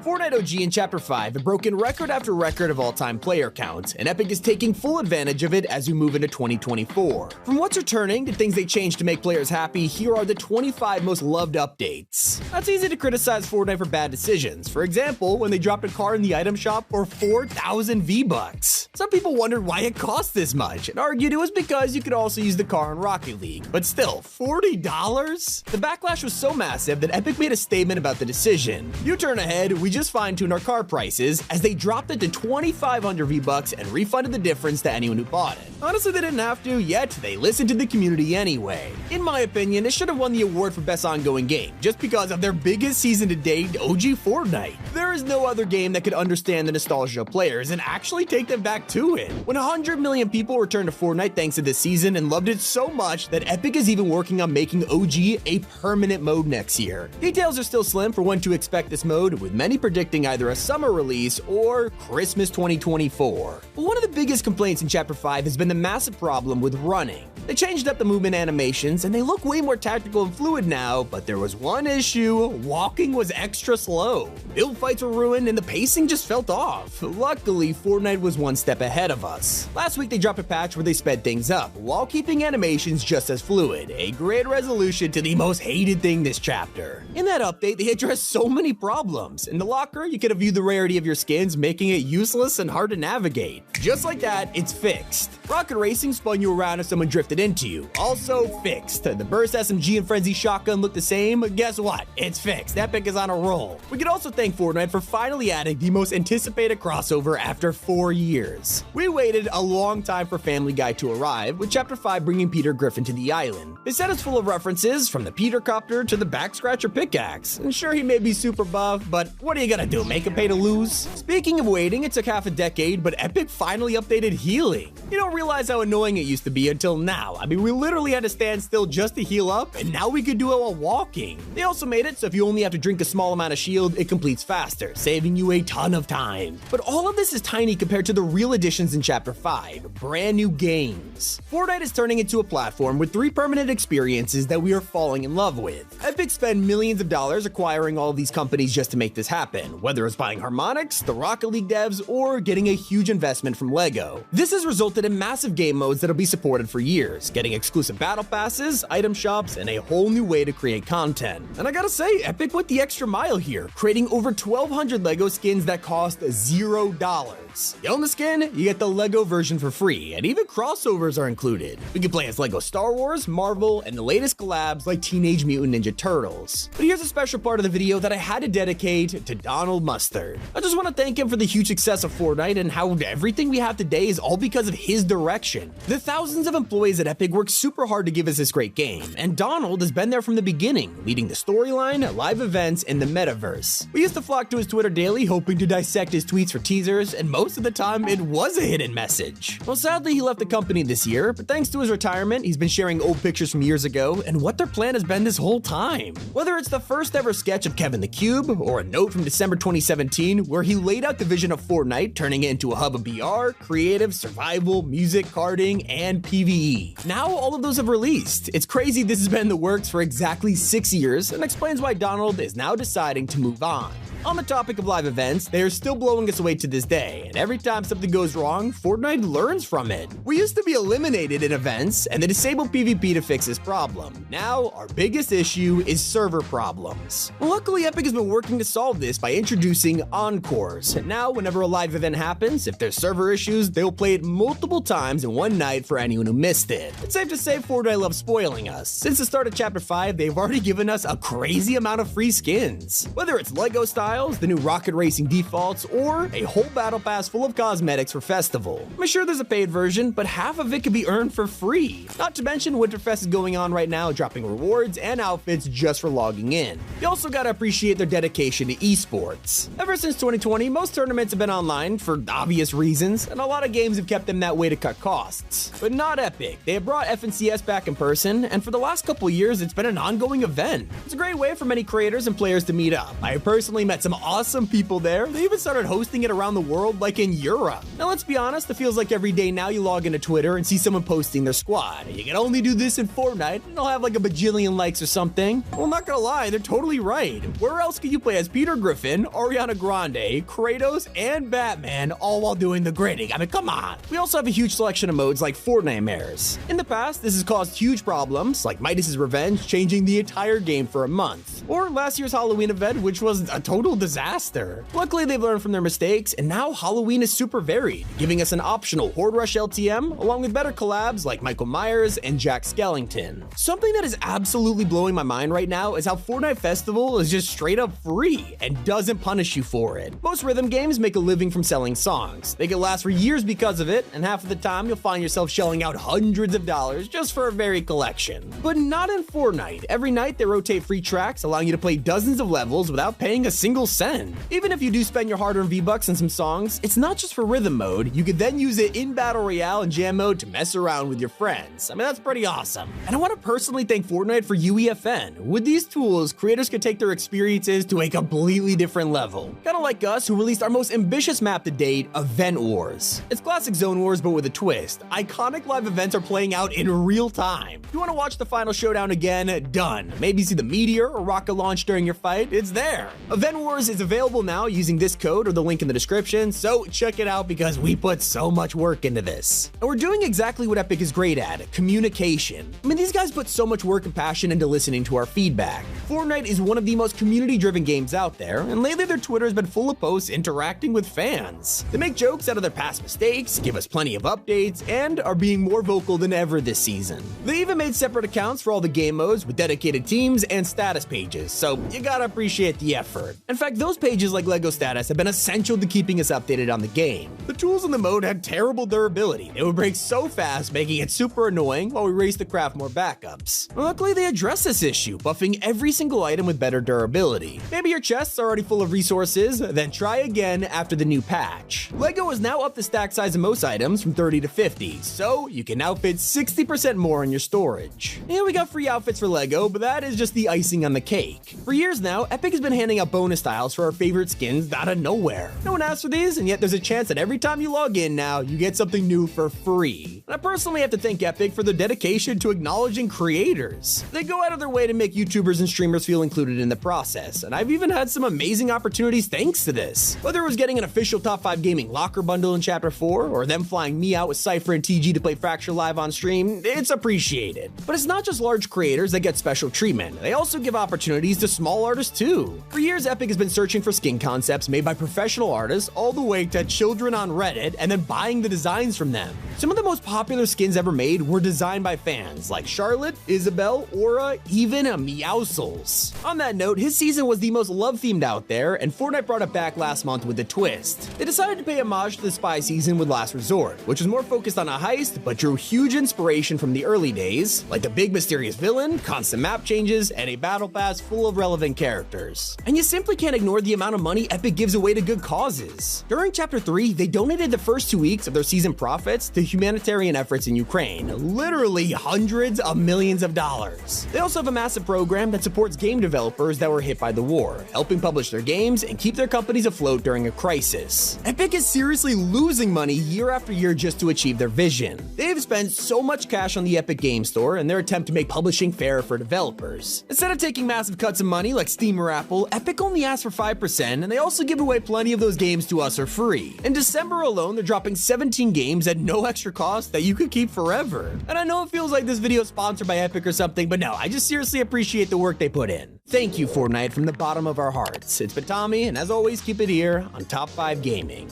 Fortnite OG in Chapter 5 have broken record after record of all-time player count, and Epic is taking full advantage of it as we move into 2024. From what's returning to things they changed to make players happy, here are the 25 most loved updates. Now, it's easy to criticize Fortnite for bad decisions. For example, when they dropped a car in the item shop for 4,000 V-Bucks. Some people wondered why it cost this much, and argued it was because you could also use the car in Rocket League. But still, $40? The backlash was so massive that Epic made a statement about the decision. You turn ahead, we just fine-tuned our car prices, as they dropped it to 2,500 V-Bucks and refunded the difference to anyone who bought it. Honestly, they didn't have to, yet they listened to the community anyway. In my opinion, this should have won the award for best ongoing game, just because of their biggest season to date, OG Fortnite. There is no other game that could understand the nostalgia of players and actually take them back to it. 100 million people returned to Fortnite thanks to this season and loved it so much that Epic is even working on making OG a permanent mode next year. Details are still slim for when to expect this mode, with many predicting either a summer release or Christmas 2024. But one of the biggest complaints in Chapter 5 has been the massive problem with running. They changed up the movement animations and they look way more tactical and fluid now, but there was one issue: walking was extra slow. Build fights were ruined and the pacing just felt off. Luckily, Fortnite was one step ahead of us. Last week they dropped a patch where they sped things up, while keeping animations just as fluid, a great resolution to the most hated thing this chapter. In that update, they addressed so many problems. In the locker, you could have viewed the rarity of your skins, making it useless and hard to navigate. Just like that, it's fixed. Rocket Racing spun you around if someone drifted into you. Also fixed. The Burst SMG and Frenzy Shotgun look the same. Guess what? It's fixed. Epic is on a roll. We can also thank Fortnite for finally adding the most anticipated crossover after 4 years. We waited a long time for Family Guy to arrive, with Chapter 5 bringing Peter Griffin to the island. This set is full of references, from the Peter Copter to the Back Scratcher pickaxe. And sure, he may be super buff, but what are you gonna do, make him pay to lose? Speaking of waiting, it took half a decade, but Epic finally updated healing. You don't realize how annoying it used to be until now. I mean, we literally had to stand still just to heal up, and now we could do it while walking. They also made it so if you only have to drink a small amount of shield, it completes faster, saving you a ton of time. But all of this is tiny compared to the real additions in Chapter 5, brand new games. Fortnite is turning into a platform with 3 permanent experiences that we are falling in love with. Epic spent millions of dollars acquiring all of these companies just to make this happen, whether it's buying Harmonix, the Rocket League devs, or getting a huge investment from LEGO. This has resulted in massive game modes that'll be supported for years, getting exclusive battle passes, item shops, and a whole new way to create content. And I gotta say, Epic went the extra mile here, creating over 1,200 LEGO skins that cost $0. You own the skin, you get the LEGO version for free, and even crossovers are included. We can play as LEGO Star Wars, Marvel, and the latest collabs like Teenage Mutant Ninja Turtles. But here's a special part of the video that I had to dedicate to Donald Mustard. I just want to thank him for the huge success of Fortnite and how everything we have today is all because of his direction. The thousands of employees at Epic worked super hard to give us this great game, and Donald has been there from the beginning, leading the storyline, live events, and the metaverse. We used to flock to his Twitter daily, hoping to dissect his tweets for teasers, and most of the time it was a hidden message. Well, sadly he left the company this year, but thanks to his retirement, he's been sharing old pictures from years ago and what their plan has been this whole time. Whether it's the first ever sketch of Kevin the Cube, or a note from December 2017 where he laid out the vision of Fortnite, turning it into a hub of BR, creative, survival, music, carding, and PvE. Now all of those have released. It's crazy this has been in the works for exactly 6 years, and explains why Donald is now deciding to move on. On the topic of live events, they are still blowing us away to this day, and every time something goes wrong, Fortnite learns from it. We used to be eliminated in events, and they disabled PvP to fix this problem. Now, our biggest issue is server problems. Luckily, Epic has been working to solve this by introducing encores. Now, whenever a live event happens, if there's server issues, they'll play it multiple times in one night for anyone who missed it. It's safe to say Fortnite loves spoiling us. Since the start of Chapter 5, they've already given us a crazy amount of free skins. Whether it's LEGO style, the new Rocket Racing defaults, or a whole battle pass full of cosmetics for Festival. I'm sure there's a paid version, but half of it can be earned for free. Not to mention Winterfest is going on right now, dropping rewards and outfits just for logging in. You also gotta appreciate their dedication to esports. Ever since 2020, most tournaments have been online for obvious reasons, and a lot of games have kept them that way to cut costs. But not Epic. They have brought FNCS back in person, and for the last couple years, it's been an ongoing event. It's a great way for many creators and players to meet up. I personally met got some awesome people there. They even started hosting it around the world, like in Europe. Now, let's be honest, it feels like every day now you log into Twitter and see someone posting their squad. You can only do this in Fortnite, and they'll have like a bajillion likes or something. Well, I'm not gonna lie, they're totally right. Where else could you play as Peter Griffin, Ariana Grande, Kratos, and Batman, all while doing the gritting? I mean, come on. We also have a huge selection of modes like Fortnite Mares. In the past, this has caused huge problems, like Midas's Revenge changing the entire game for a month, or last year's Halloween event, which was a total disaster. Luckily, they've learned from their mistakes, and now Halloween is super varied, giving us an optional Horde Rush LTM, along with better collabs like Michael Myers and Jack Skellington. Something that is absolutely blowing my mind right now is how Fortnite Festival is just straight up free and doesn't punish you for it. Most rhythm games make a living from selling songs. They can last for years because of it, and half of the time you'll find yourself shelling out hundreds of dollars just for a very collection. But not in Fortnite. Every night they rotate free tracks, allowing you to play dozens of levels without paying a single cent. Even if you do spend your hard-earned V-Bucks on some songs, it's not just for rhythm mode. You could then use it in Battle Royale and Jam mode to mess around with your friends. I mean, that's pretty awesome. And I want to personally thank Fortnite for UEFN. With these tools, creators can take their experiences to a completely different level. Kinda like us, who released our most ambitious map to date, Event Wars. It's classic Zone Wars, but with a twist. Iconic live events are playing out in real time. If you want to watch the final showdown again, done. Maybe see the meteor or rocket launch during your fight, it's there. Event Wars is available now using this code or the link in the description, so check it out because we put so much work into this. And we're doing exactly what Epic is great at, communication. I mean, these guys put so much work and passion into listening to our feedback. Fortnite is one of the most community-driven games out there, and lately their Twitter has been full of posts interacting with fans. They make jokes out of their past mistakes, give us plenty of updates, and are being more vocal than ever this season. They even made separate accounts for all the game modes with dedicated teams and status pages, so you gotta appreciate the effort. In fact, those pages like LEGO Status have been essential to keeping us updated on the game. The tools in the mode had terrible durability. They would break so fast, making it super annoying while we raced to craft more backups. Luckily, they addressed this issue, buffing every single item with better durability. Maybe your chests are already full of resources, then try again after the new patch. LEGO has now upped the stack size of most items from 30 to 50, so you can now fit 60% more in your storage. Yeah, we got free outfits for LEGO, but that is just the icing on the cake. For years now, Epic has been handing out bonus tiles for our favorite skins out of nowhere. No one asked for these, and yet there's a chance that every time you log in now, you get something new for free. And I personally have to thank Epic for their dedication to acknowledging creators. They go out of their way to make YouTubers and streamers feel included in the process, and I've even had some amazing opportunities thanks to this. Whether it was getting an official top 5 gaming locker bundle in Chapter 4, or them flying me out with Cypher and TG to play Fracture live on stream, it's appreciated. But it's not just large creators that get special treatment. They also give opportunities to small artists too. For years, Epic has been searching for skin concepts made by professional artists all the way to children on Reddit and then buying the designs from them. Some of the most popular skins ever made were designed by fans like Charlotte, Isabel, Aura, even Meowscles. On that note, his season was the most love-themed out there, and Fortnite brought it back last month with a twist. They decided to pay homage to the spy season with Last Resort, which was more focused on a heist but drew huge inspiration from the early days, like a big mysterious villain, constant map changes, and a battle pass full of relevant characters. And you simply can't ignore the amount of money Epic gives away to good causes. During Chapter 3, they donated the first 2 weeks of their season profits to humanitarian efforts in Ukraine, literally hundreds of millions of dollars. They also have a massive program that supports game developers that were hit by the war, helping publish their games and keep their companies afloat during a crisis. Epic is seriously losing money year after year just to achieve their vision. They've spent so much cash on the Epic Game Store in their attempt to make publishing fair for developers. Instead of taking massive cuts of money like Steam or Apple, Epic only asks for 5%, and they also give away plenty of those games to us for free. In December alone, they're dropping 17 games at no extra cost that you could keep forever. And I know it feels like this video is sponsored by Epic or something, but no, I just seriously appreciate the work they put in. Thank you, Fortnite, from the bottom of our hearts. It's been Tommy, and as always, keep it here on Top 5 Gaming.